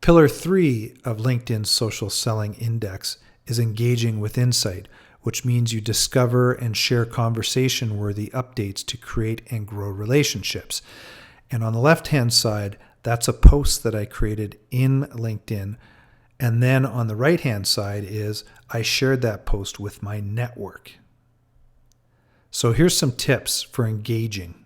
Pillar 3 of LinkedIn's social selling index is engaging with insight, which means you discover and share conversation-worthy updates to create and grow relationships. And on the left-hand side, that's a post that I created in LinkedIn. And then on the right-hand side is I shared that post with my network. So here's some tips for engaging.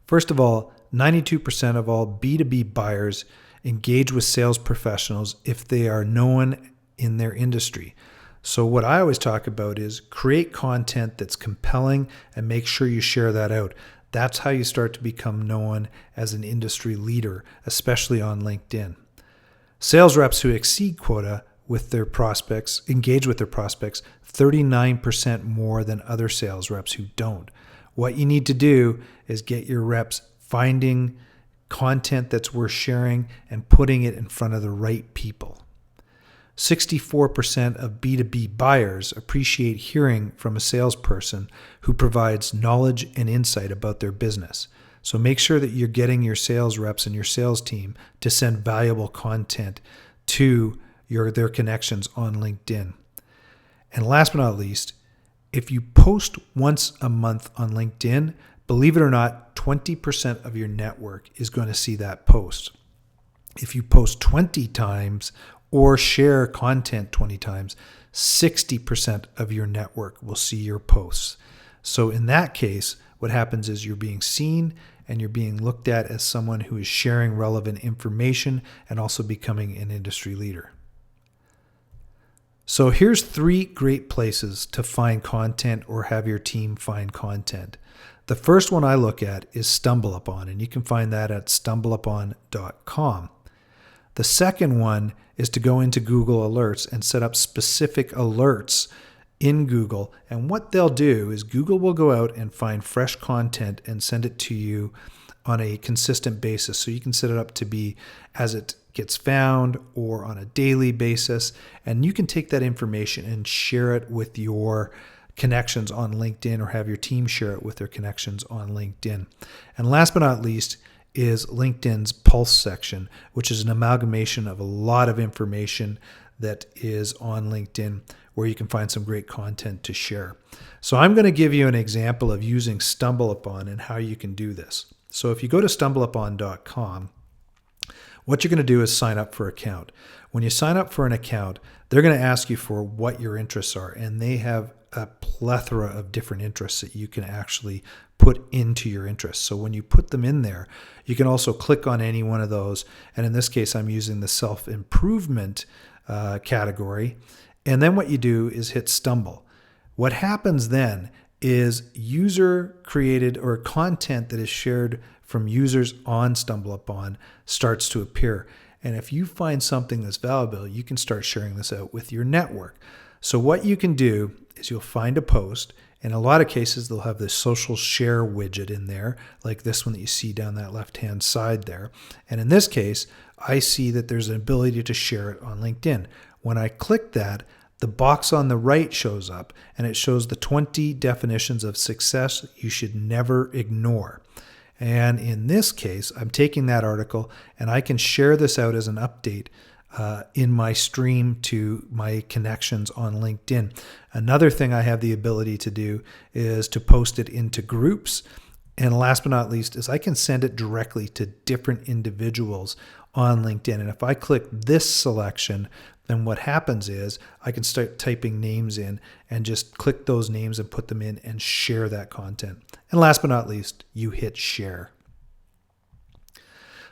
First of all, 92% of all B2B buyers engage with sales professionals if they are known in their industry. So what I always talk about is create content that's compelling and make sure you share that out. That's how you start to become known as an industry leader, especially on LinkedIn. Sales reps who exceed quota with their prospects, engage with their prospects 39% more than other sales reps who don't. What you need to do is get your reps finding content that's worth sharing and putting it in front of the right people. 64% of B2B buyers appreciate hearing from a salesperson who provides knowledge and insight about their business. So make sure that you're getting your sales reps and your sales team to send valuable content to their connections on LinkedIn. And last but not least, if you post once a month on LinkedIn, believe it or not, 20% of your network is going to see that post. If you post 20 times or share content 20 times, 60% of your network will see your posts. So in that case, what happens is you're being seen and you're being looked at as someone who is sharing relevant information and also becoming an industry leader. So here's 3 great places to find content or have your team find content. The first one I look at is StumbleUpon, and you can find that at stumbleupon.com. The second one is to go into Google Alerts and set up specific alerts in Google. And what they'll do is Google will go out and find fresh content and send it to you on a consistent basis. So you can set it up to be as it gets found or on a daily basis. And you can take that information and share it with your connections on LinkedIn or have your team share it with their connections on LinkedIn. And last but not least is LinkedIn's Pulse section, which is an amalgamation of a lot of information that is on LinkedIn where you can find some great content to share. So I'm going to give you an example of using StumbleUpon and how you can do this. So if you go to stumbleupon.com, what you're going to do is sign up for an account. When you sign up for an account, they're going to ask you for what your interests are, and they have a plethora of different interests that you can actually put into your interests. So when you put them in there, you can also click on any one of those. And in this case, I'm using the self-improvement category. And then what you do is hit Stumble. What happens then is user-created or content that is shared from users on StumbleUpon starts to appear. And if you find something that's valuable, you can start sharing this out with your network. So what you can do is you'll find a post. In a lot of cases, they'll have this social share widget in there, like this one that you see down that left-hand side there. And in this case, I see that there's an ability to share it on LinkedIn. When I click that, the box on the right shows up, and it shows the 20 definitions of success you should never ignore. And in this case, I'm taking that article, and I can share this out as an update in my stream to my connections on LinkedIn. Another thing I have the ability to do is to post it into groups. And last but not least is I can send it directly to different individuals on LinkedIn. And if I click this selection, then what happens is I can start typing names in and just click those names and put them in and share that content. And last but not least, you hit share.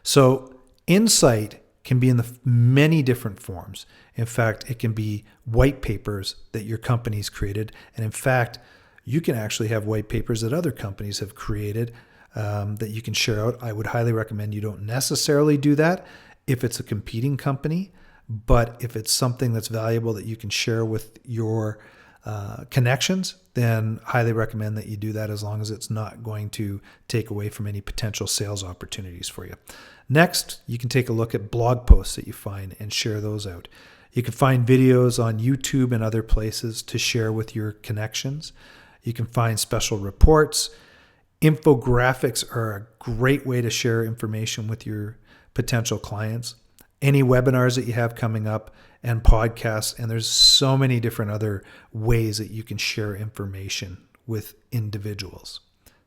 So insight can be in the many different forms. In fact, it can be white papers that your company's created. And in fact, you can actually have white papers that other companies have created that you can share out. I would highly recommend you don't necessarily do that if it's a competing company, but if it's something that's valuable that you can share with your connections, then highly recommend that you do that as long as it's not going to take away from any potential sales opportunities for you. Next, you can take a look at blog posts that you find and share those out. You can find videos on YouTube and other places to share with your connections. You can find special reports. Infographics are a great way to share information with your potential clients. any webinars that you have coming up, and podcasts. And there's so many different other ways that you can share information with individuals.